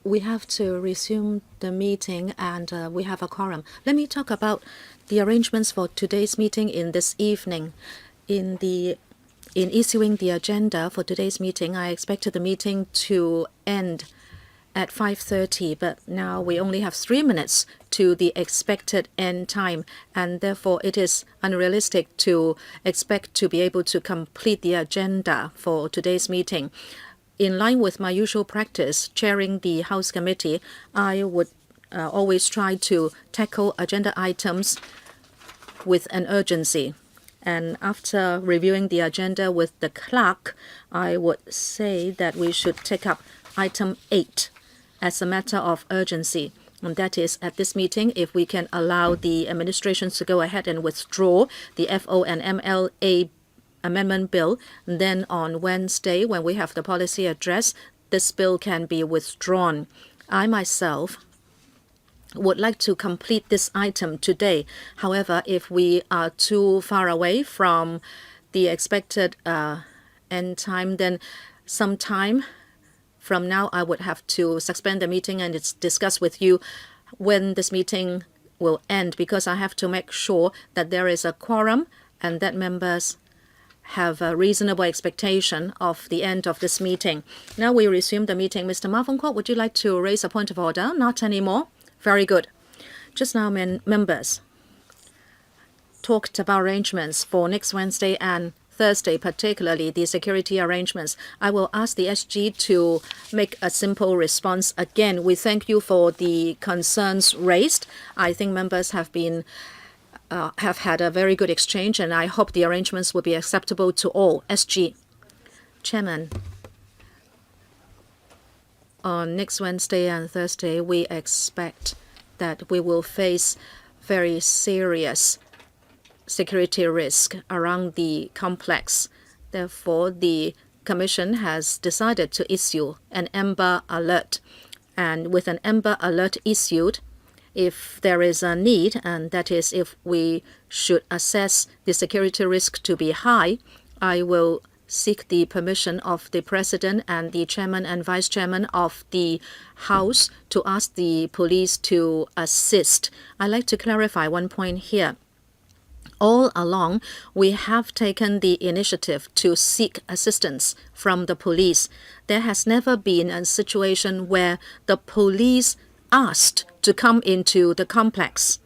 We have to resume the meeting, and we have a quorum. Let me talk about the arrangements for today's meeting in this evening. In issuing the agenda for today's meeting, I expected the meeting to end at 5:30, but now we only have 3 minutes to the expected end time, and therefore it is unrealistic to expect to be able to complete the agenda for today's meeting. In line with my usual practice, chairing the House Committee, I would always try to tackle agenda items with an urgency. And after reviewing the agenda with the clerk, I would say that we should take up item 8 as a matter of urgency. And that is, at this meeting, if we can allow the administration to go ahead and withdraw the FO and MLA amendment bill, then on Wednesday, when we have the policy address, this bill can be withdrawn. I myself would like to complete this item today. However, if we are too far away from the expected end time, then sometime from now I would have to suspend the meeting and discuss with you when this meeting will end, because I have to make sure that there is a quorum and that members have a reasonable expectation of the end of this meeting. Now we resume the meeting. Mr. Ma Fung-kwok, would you like to raise a point of order? Not anymore. Very good. Just now, members talked about arrangements for next Wednesday and Thursday, particularly the security arrangements. I will ask the SG to make a simple response. Again, we thank you for the concerns raised. I think members have had a very good exchange, and I hope the arrangements will be acceptable to all. SG. Chairman, on next Wednesday and Thursday, we expect that we will face very serious security risk around the complex. Therefore, the Commission has decided to issue an Amber Alert. And with an Amber Alert issued, if there is a need, and that is if we should assess the security risk to be high, I will seek the permission of the President and the Chairman and Vice Chairman of the House to ask the police to assist. I'd like to clarify one point here. All along, we have taken the initiative to seek assistance from the police. There has never been a situation where the police asked to come into the complex.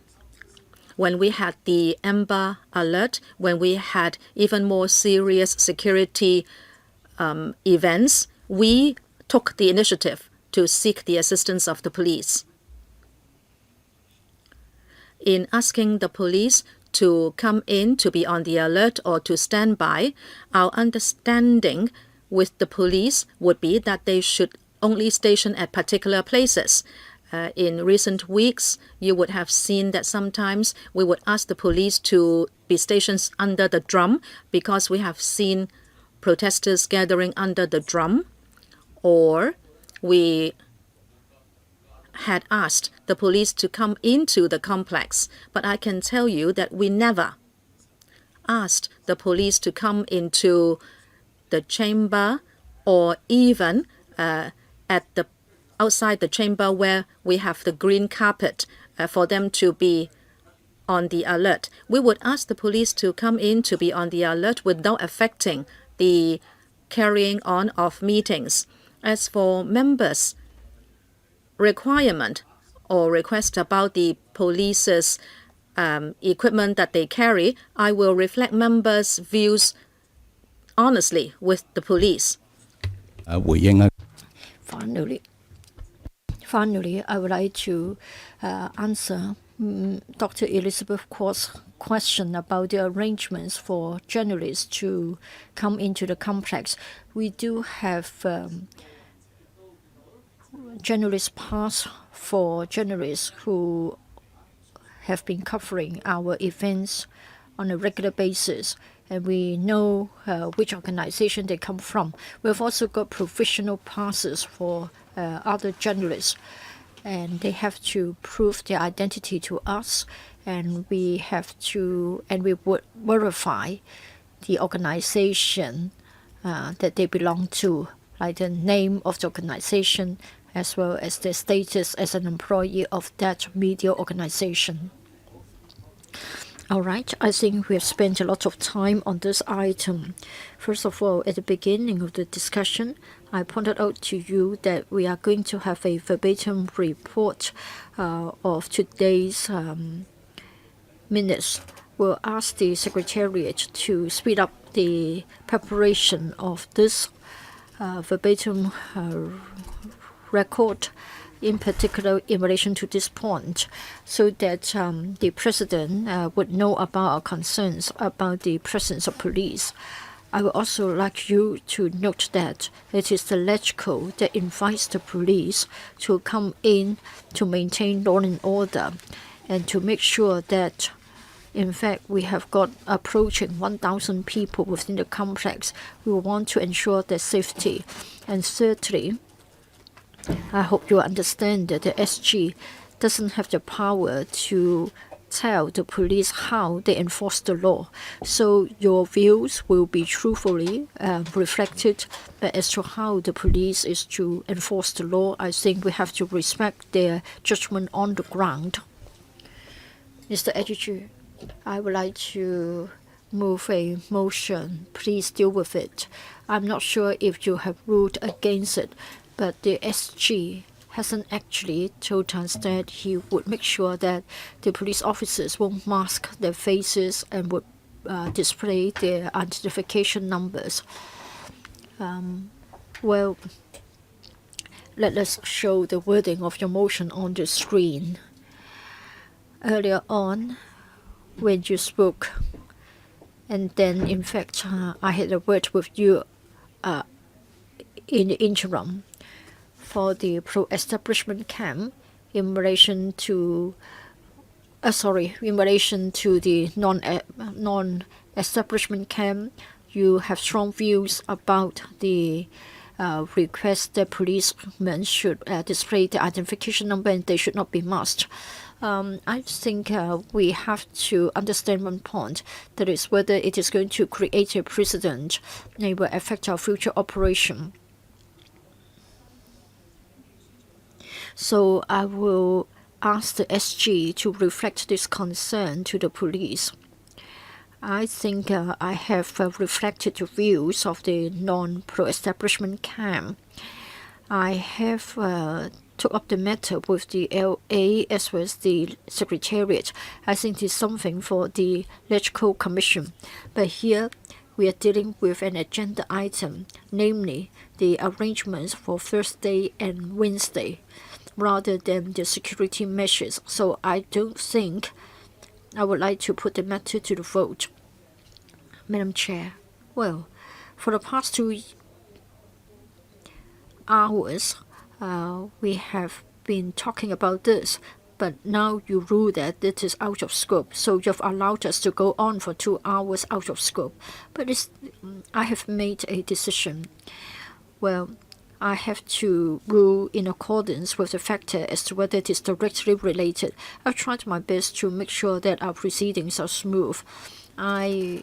When we had the Amber Alert, when we had even more serious security events, we took the initiative to seek the assistance of the police. In asking the police to come in, to be on the alert or to stand by, our understanding with the police would be that they should only station at particular places. In recent weeks, you would have seen that sometimes we would ask the police to be stationed under the drum because we have seen protesters gathering under the drum, or we had asked the police to come into the complex. But I can tell you that we never asked the police to come into the chamber or even at the outside the chamber where we have the green carpet for them to be on the alert. We would ask the police to come in to be on the alert without affecting the carrying on of meetings. As for members' requirement or request about the police's equipment that they carry, I will reflect members' views honestly with the police. Finally, I would like to answer Dr. Elizabeth Kwok's question about the arrangements for journalists to come into the complex. We do have journalist pass for journalists who have been covering our events on a regular basis, and we know which organization they come from. We've also got provisional passes for other journalists, and they have to prove their identity to us, and we would verify the organization that they belong to, like the name of the organization, as well as their status as an employee of that media organization. All right, I think we have spent a lot of time on this item. First of all, at the beginning of the discussion, I pointed out to you that we are going to have a verbatim report of today's minutes. We'll ask the Secretariat to speed up the preparation of this verbatim record, in particular in relation to this point, so that the President would know about our concerns about the presence of police. I would also like you to note that it is the LegCo that invites the police to come in to maintain law and order and to make sure that, in fact, we have got approaching 1,000 people within the complex. We want to ensure their safety. And thirdly, I hope you understand that the SG doesn't have the power to tell the police how they enforce the law. So your views will be truthfully reflected, but as to how the police is to enforce the law, I think we have to respect their judgment on the ground. Mr. Editor, I would like to move a motion. Please deal with it. I'm not sure if you have ruled against it, but the SG hasn't actually told us that he would make sure that the police officers won't mask their faces and would display their identification numbers. Well, let us show the wording of your motion on the screen. Earlier on, when you spoke, and then in fact I had a word with you in the interim for the pro-establishment camp in relation to the non-establishment camp. You have strong views about the request that policemen should display the identification number and they should not be masked. I think we have to understand one point, that is whether it is going to create a precedent that will affect our future operation. So I will ask the SG to reflect this concern to the police. I think I have reflected the views of the non-pro-establishment camp. I have took up the matter with the LA as well as the Secretariat. I think it's something for the LegCo Commission. But here we are dealing with an agenda item, namely the arrangements for Thursday and Wednesday, rather than the security measures. So I don't think I would like to put the matter to the vote. Madam Chair, well, for the past 2 hours, we have been talking about this, but now you rule that it is out of scope. So you've allowed us to go on for 2 hours out of scope. But I have made a decision. Well, I have to rule in accordance with the factor as to whether it is directly related. I've tried my best to make sure that our proceedings are smooth. I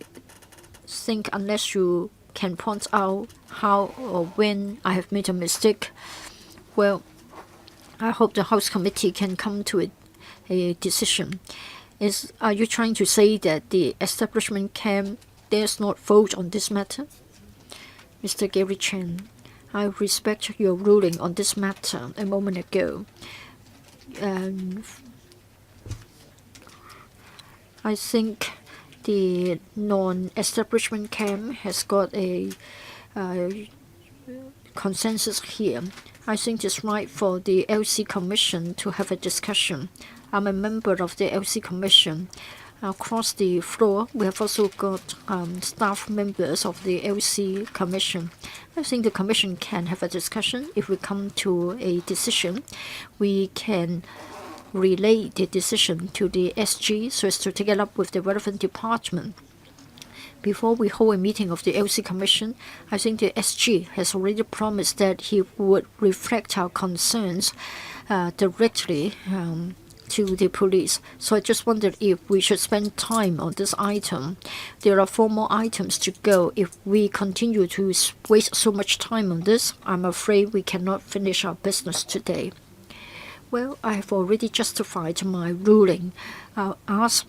think unless you can point out how or when I have made a mistake, well, I hope the House Committee can come to a decision. Are you trying to say that the establishment camp dares not vote on this matter? Mr. Gary Chen, I respect your ruling on this matter a moment ago. I think the non-establishment camp has got a consensus here. I think it's right for the LC Commission to have a discussion. I'm a member of the LC Commission. Across the floor, we have also got staff members of the LC Commission. I think the Commission can have a discussion. If we come to a decision, we can relay the decision to the SG so as to take it up with the relevant department. Before we hold a meeting of the LC Commission, I think the SG has already promised that he would reflect our concerns directly to the police. So I just wondered if we should spend time on this item. There are 4 more items to go. If we continue to waste so much time on this, I'm afraid we cannot finish our business today. Well, I have already justified my ruling. I'll ask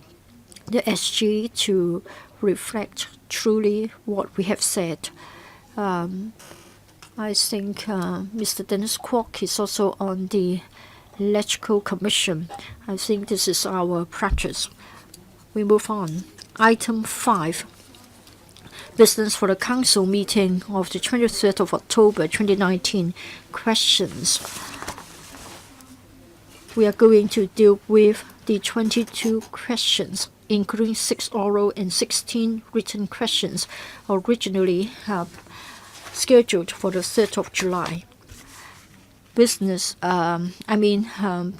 the SG to reflect truly what we have said. I think Mr. Dennis Kwok is also on the Electrical Commission. I think this is our practice. We move on. Item 5. Business for the Council meeting of the 23rd of October 2019. Questions. We are going to deal with the 22 questions, including 6 oral and 16 written questions, originally scheduled for the 3rd of July.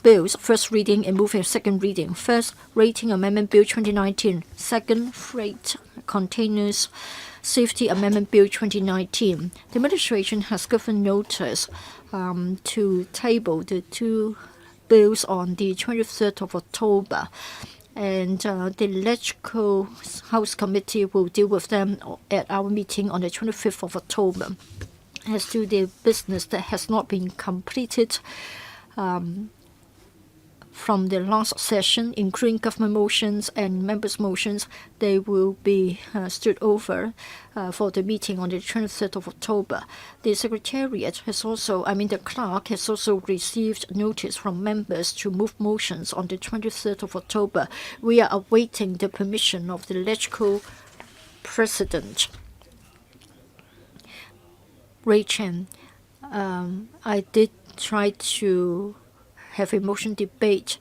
Bills, first reading and moving second reading. First, Rating Amendment Bill 2019. Second, Freight Containers Safety Amendment Bill 2019. The administration has given notice to table the 2 bills on the 23rd of October. And the Electrical House Committee will deal with them at our meeting on the 25th of October. As to the business that has not been completed from the last session, including government motions and members' motions, they will be stood over for the meeting on the 23rd of October. The Secretariat has also, the clerk has also received notice from members to move motions on the 23rd of October. We are awaiting the permission of the Electrical President. Ray Chen, I did try to have a motion debate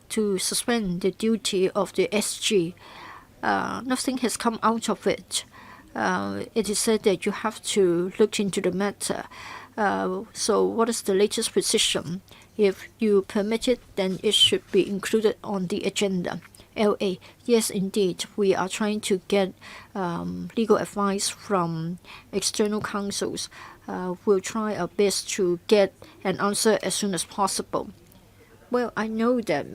to suspend the duty of the SG. Nothing has come out of it. It is said that you have to look into the matter. So what is the latest position? If you permit it, then it should be included on the agenda. LA, yes, indeed. We are trying to get legal advice from external counsels. We'll try our best to get an answer as soon as possible. Well, I know that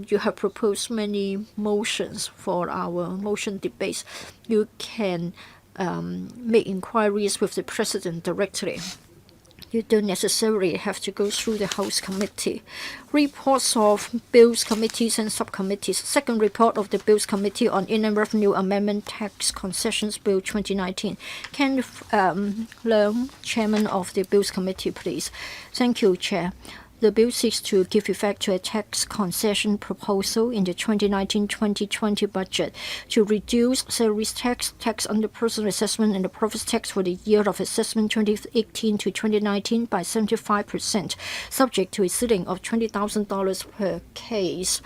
you have proposed many motions for our motion debates. You can make inquiries with the President directly. You don't necessarily have to go through the House Committee. Reports of Bills Committees and Subcommittees. Second report of the Bills Committee on Inland Revenue Amendment Tax Concessions Bill 2019. Ken Leung, Chairman of the Bills Committee, please. Thank you, Chair. The bill seeks to give effect to a tax concession proposal in the 2019-2020 budget to reduce salaries tax, tax under personal assessment, and the profits tax for the year of assessment 2018 to 2019 by 75%, subject to a ceiling of $20,000 per case.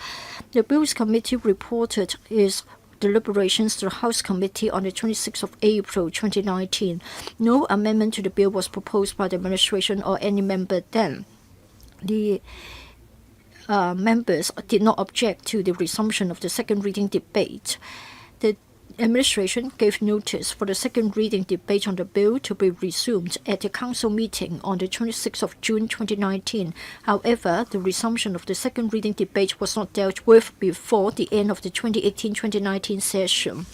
The Bills Committee reported its deliberations to the House Committee on the 26th of April 2019. No amendment to the bill was proposed by the administration or any member then. The members did not object to the resumption of the second reading debate. The administration gave notice for the second reading debate on the bill to be resumed at the council meeting on the 26th of June 2019. However, the resumption of the second reading debate was not dealt with before the end of the 2018-2019 session.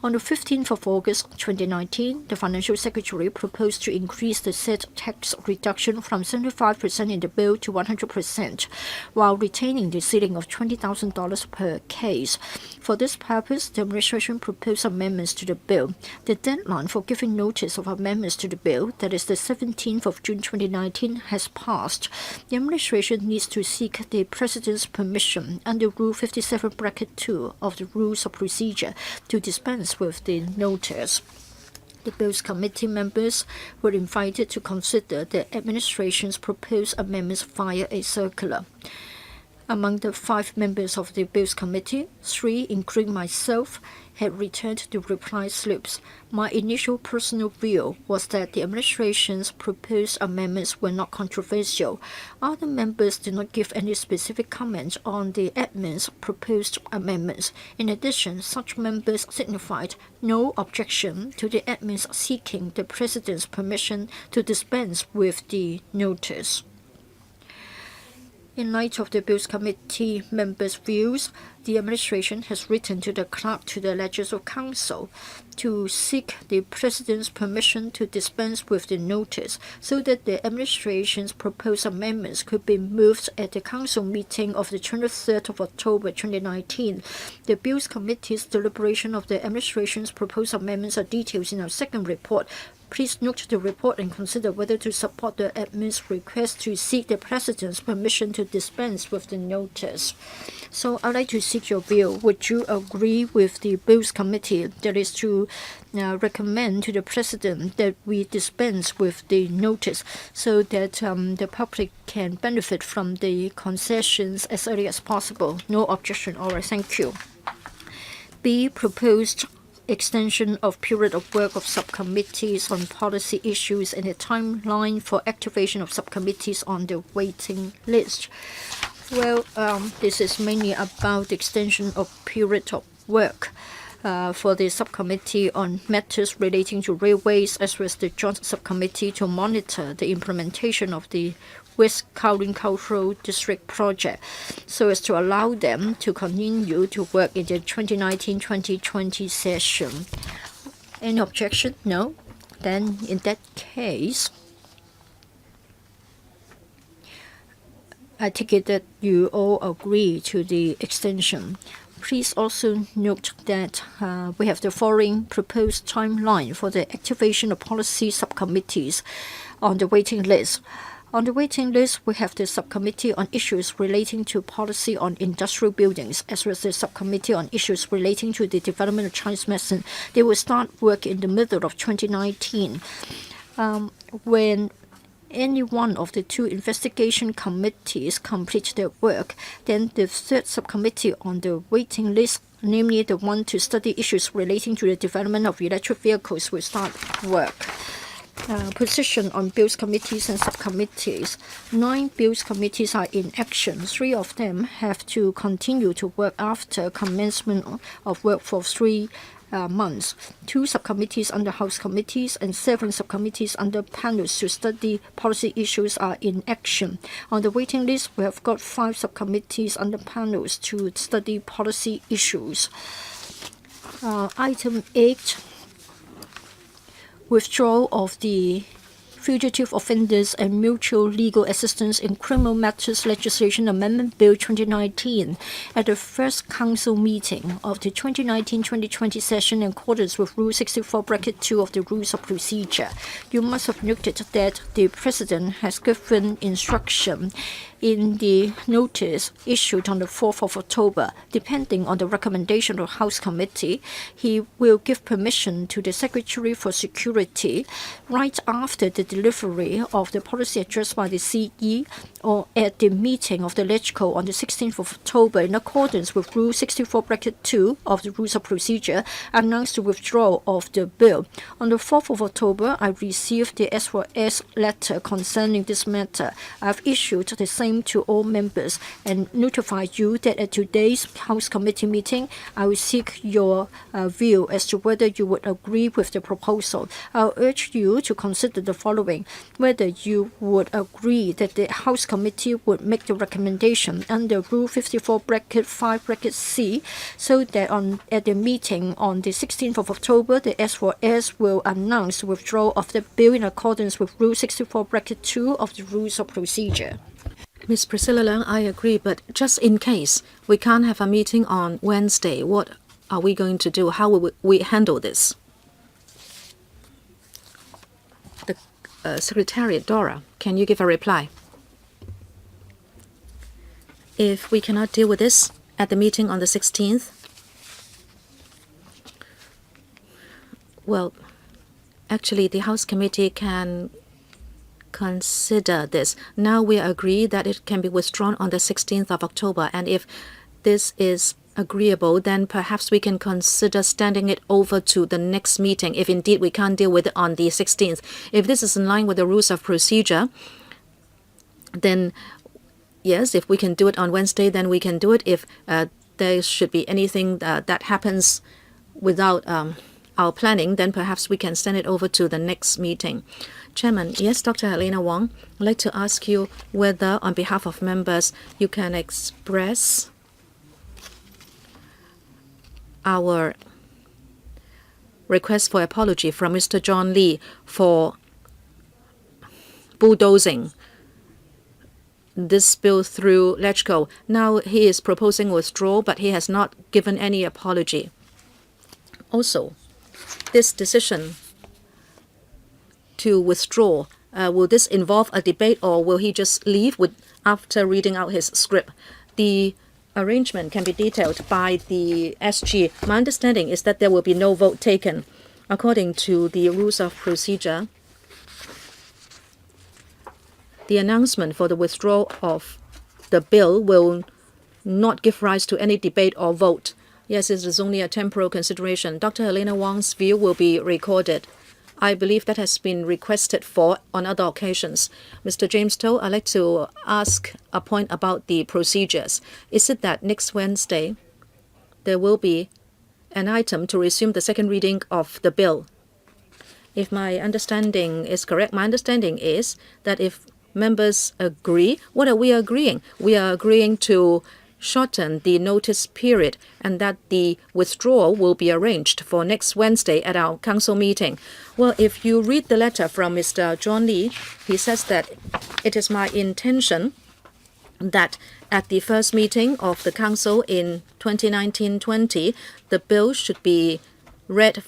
On the 15th of August 2019, the Financial Secretary proposed to increase the said tax reduction from 75% in the bill to 100%, while retaining the ceiling of $20,000 per case. For this purpose, the administration proposed amendments to the bill. The deadline for giving notice of amendments to the bill, that is the 17th of June 2019, has passed. The administration needs to seek the President's permission under Rule 57(2) of the Rules of Procedure to dispense with the notice. The Bills Committee members were invited to consider the administration's proposed amendments via a circular. Among the 5 members of the Bills Committee, 3, including myself, had returned the reply slips. My initial personal view was that the administration's proposed amendments were not controversial. Other members did not give any specific comment on the admin's proposed amendments. In addition, such members signified no objection to the admin's seeking the President's permission to dispense with the notice. In light of the Bills Committee members' views, the administration has written to the clerk to the Legislative Council to seek the President's permission to dispense with the notice so that the administration's proposed amendments could be moved at the Council meeting of the 23rd of October 2019. The Bills Committee's deliberation of the administration's proposed amendments are detailed in our second report. Please note the report and consider whether to support the admin's request to seek the President's permission to dispense with the notice. So I'd like to seek your view. Would you agree with the Bills Committee that is to recommend to the President that we dispense with the notice so that the public can benefit from the concessions as early as possible? No objection. All right, thank you. B, proposed extension of period of work of subcommittees on policy issues and a timeline for activation of subcommittees on the waiting list. Well, this is mainly about the extension of period of work for the subcommittee on matters relating to railways, as well as the joint subcommittee to monitor the implementation of the West Kowloon Cultural District project, so as to allow them to continue to work in the 2019-2020 session. Any objection? No? Then in that case, I take it that you all agree to the extension. Please also note that we have the following proposed timeline for the activation of policy subcommittees on the waiting list. On the waiting list, we have the subcommittee on issues relating to policy on industrial buildings, as well as the subcommittee on issues relating to the development of Chinese medicine. They will start work in the middle of 2019. When any one of the two investigation committees complete their work, then the third subcommittee on the waiting list, namely the one to study issues relating to the development of electric vehicles, will start work. Position on bills committees and subcommittees. 9 bills committees are in action. 3 of them have to continue to work after commencement of work for 3 months. 2 subcommittees under House committees and 7 subcommittees under panels to study policy issues are in action. On the waiting list, we have got 5 subcommittees under panels to study policy issues. Item 8. Withdrawal of the Fugitive Offenders and Mutual Legal Assistance in Criminal Matters Legislation Amendment Bill 2019 at the first Council meeting of the 2019-2020 session in accordance with Rule 64(2) of the Rules of Procedure. You must have noted that the President has given instruction in the notice issued on the 4th of October, depending on the recommendation of the House Committee, he will give permission to the Secretary for Security right after the delivery of the policy address by the CE or at the meeting of the LegCo on the 16th of October in accordance with Rule 64(2) of the Rules of Procedure, announced the withdrawal of the bill. On the 4th of October, I received the S4S letter concerning this matter. I have issued the same to all members and notified you that at today's House Committee meeting, I will seek your view as to whether you would agree with the proposal. I'll urge you to consider the following: whether you would agree that the House Committee would make the recommendation under Rule 54(5)(c), so that at the meeting on the 16th of October, the S4S will announce the withdrawal of the bill in accordance with Rule 64(2) of the Rules of Procedure. Ms. Priscilla Leung, I agree, but just in case we can't have a meeting on Wednesday, what are we going to do? How will we handle this? The Secretariat, Dora, can you give a reply? If we cannot deal with this at the meeting on the 16th, well, actually the House Committee can consider this. Now we agree that it can be withdrawn on the 16th of October, and if this is agreeable, then perhaps we can consider standing it over to the next meeting if indeed we can't deal with it on the 16th. If this is in line with the rules of procedure, then yes, if we can do it on Wednesday, then we can do it. If there should be anything that happens without our planning, then perhaps we can send it over to the next meeting. Chairman, yes, Dr. Helena Wong, I'd like to ask you whether, on behalf of members, you can express our request for apology from Mr. John Lee for bulldozing this bill through LegCo. Now he is proposing withdrawal, but he has not given any apology. Also, this decision to withdraw, will this involve a debate, or will he just leave after reading out his script? The arrangement can be detailed by the SG. My understanding is that there will be no vote taken. According to the rules of procedure, the announcement for the withdrawal of the bill will not give rise to any debate or vote. Yes, it is only a temporal consideration. Dr. Helena Wong's view will be recorded. I believe that has been requested for on other occasions. Mr. James To, I'd like to ask a point about the procedures. Is it that next Wednesday there will be an item to resume the second reading of the bill? If my understanding is correct, my understanding is that if members agree, what are we agreeing? We are agreeing to shorten the notice period and that the withdrawal will be arranged for next Wednesday at our council meeting. Well, if you read the letter from Mr. John Lee, he says that it is my intention that at the first meeting of the council in 2019-20, the bill should be read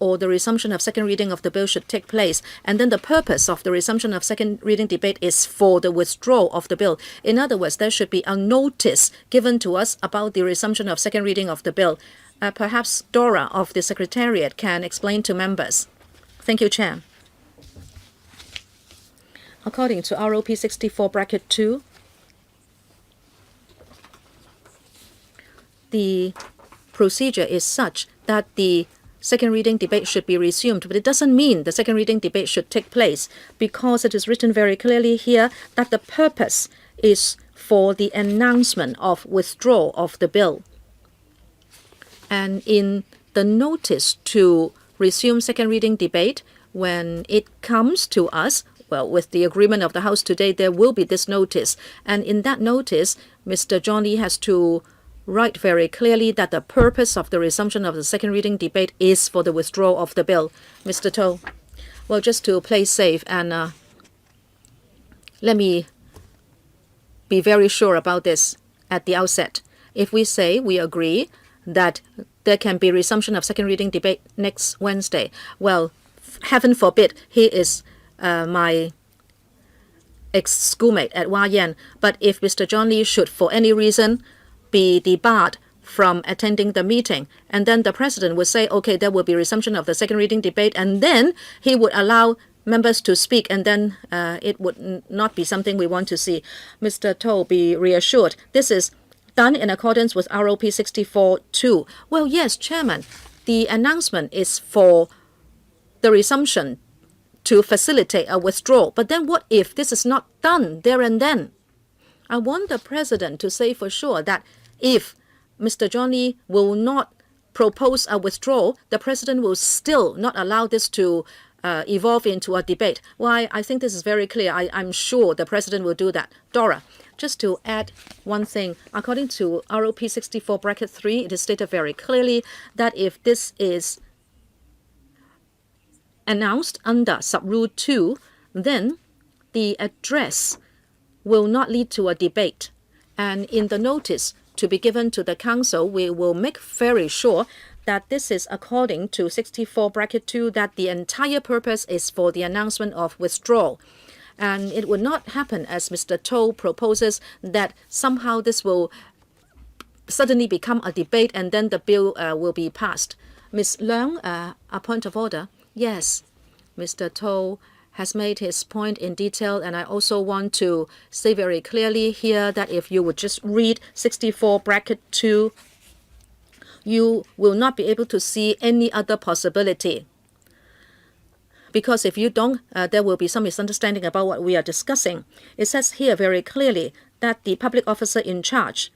or the resumption of second reading of the bill should take place. And then the purpose of the resumption of second reading debate is for the withdrawal of the bill. In other words, there should be a notice given to us about the resumption of second reading of the bill. Perhaps Dora of the Secretariat can explain to members. Thank you, Chair. According to ROP 64(2), the procedure is such that the second reading debate should be resumed, but it doesn't mean the second reading debate should take place, because it is written very clearly here that the purpose is for the announcement of withdrawal of the bill. And in the notice to resume second reading debate, when it comes to us, well, with the agreement of the House today, there will be this notice. And in that notice, Mr. John Lee has to write very clearly that the purpose of the resumption of the second reading debate is for the withdrawal of the bill. Mr. To, well, just to play safe and let me be very sure about this at the outset. If we say we agree that there can be resumption of second reading debate next Wednesday, well, heaven forbid, he is my ex-schoolmate at Hua Yan. But if Mr. John Lee should, for any reason, be debarred from attending the meeting, and then the president would say, okay, there will be resumption of the second reading debate, and then he would allow members to speak, and then it would not be something we want to see. Mr. To, be reassured, this is done in accordance with ROP 64(2). Well, yes, Chairman, the announcement is for the resumption to facilitate a withdrawal. But then what if this is not done there and then? I want the president to say for sure that if Mr. John Lee will not propose a withdrawal, the president will still not allow this to evolve into a debate. Why? I think this is very clear. I'm sure the president will do that. Dora, just to add one thing, according to ROP 64(3), it is stated very clearly that if this is announced under subrule 2, then the address will not lead to a debate. And in the notice to be given to the council, we will make very sure that this is according to 64(2), that the entire purpose is for the announcement of withdrawal. And it would not happen, as Mr. To proposes, that somehow this will suddenly become a debate and then the bill will be passed. Ms. Leung, a point of order. Yes, Mr. To has made his point in detail, and I also want to say very clearly here that if you would just read 64(2), you will not be able to see any other possibility. Because if you don't, there will be some misunderstanding about what we are discussing. It says here very clearly that the public officer in charge,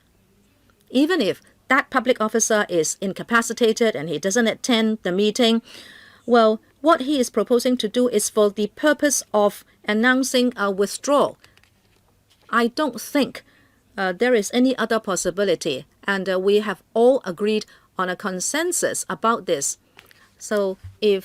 even if that public officer is incapacitated and he doesn't attend the meeting, well, what he is proposing to do is for the purpose of announcing a withdrawal. I don't think there is any other possibility, and we have all agreed on a consensus about this. So if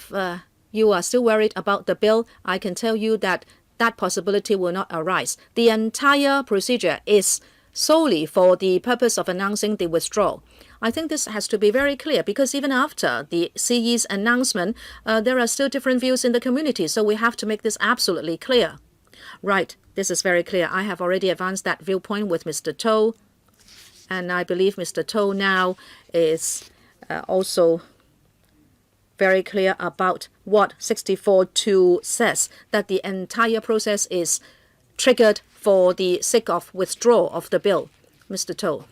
you are still worried about the bill, I can tell you that that possibility will not arise. The entire procedure is solely for the purpose of announcing the withdrawal. I think this has to be very clear, because even after the CE's announcement, there are still different views in the community, so we have to make this absolutely clear. Right, this is very clear. I have already advanced that viewpoint with Mr. To, and I believe Mr. To now is also very clear about what 64.2 says, that the entire process is triggered for the sake of withdrawal of the bill. Mr. To.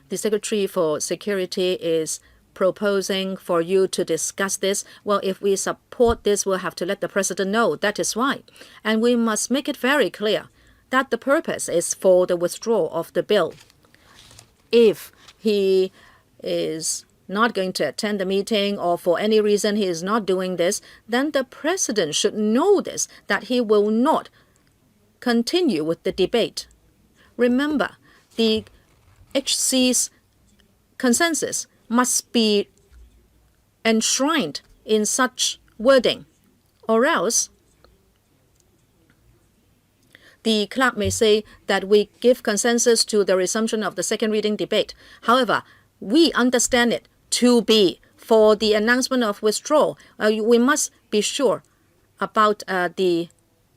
The Secretary for Security is proposing for you to discuss this. Well, if we support this, we'll have to let the President know. That is why. And we must make it very clear that the purpose is for the withdrawal of the bill. If he is not going to attend the meeting, or for any reason he is not doing this, then the President should know this, that he will not continue with the debate. Remember, the HC's consensus must be enshrined in such wording, or else the clerk may say that we give consensus to the resumption of the second reading debate. However, we understand it to be for the announcement of withdrawal. We must be sure about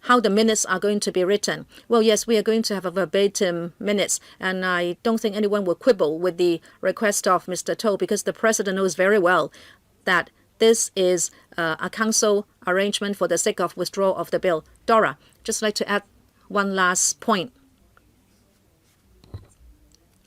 how the minutes are going to be written. Well, yes, we are going to have a verbatim minutes, and I don't think anyone will quibble with the request of Mr. To, because the President knows very well that this is a council arrangement for the sake of withdrawal of the bill. Dora, just like to add one last point.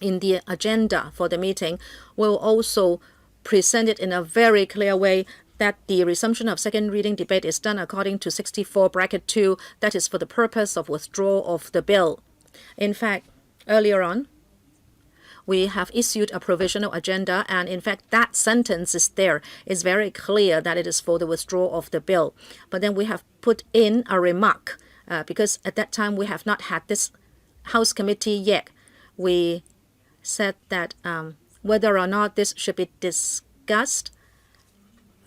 In the agenda for the meeting, we'll also present it in a very clear way that the resumption of second reading debate is done according to 64(2), that is for the purpose of withdrawal of the bill. In fact, earlier on, we have issued a provisional agenda, and in fact that sentence is there. It's very clear that it is for the withdrawal of the bill. But then we have put in a remark, because at that time we have not had this House committee yet. We said that whether or not this should be discussed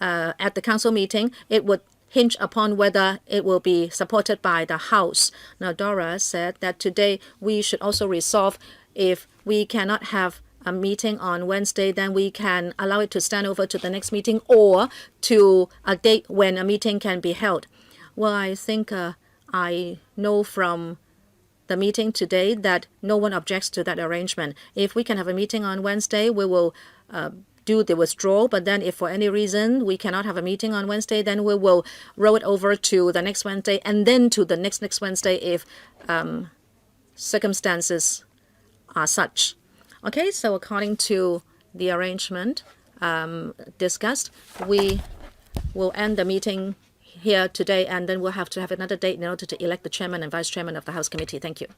at the council meeting, it would hinge upon whether it will be supported by the House. Now, Dora said that today we should also resolve, if we cannot have a meeting on Wednesday, then we can allow it to stand over to the next meeting, or to a date when a meeting can be held. Well, I think I know from the meeting today that no one objects to that arrangement. If we can have a meeting on Wednesday, we will do the withdrawal. But then if for any reason we cannot have a meeting on Wednesday, then we will roll it over to the next Wednesday, and then to the next Wednesday if circumstances are such. Okay, so according to the arrangement discussed, we will end the meeting here today, and then we'll have to have another date in order to elect the chairman and vice chairman of the House committee. Thank you.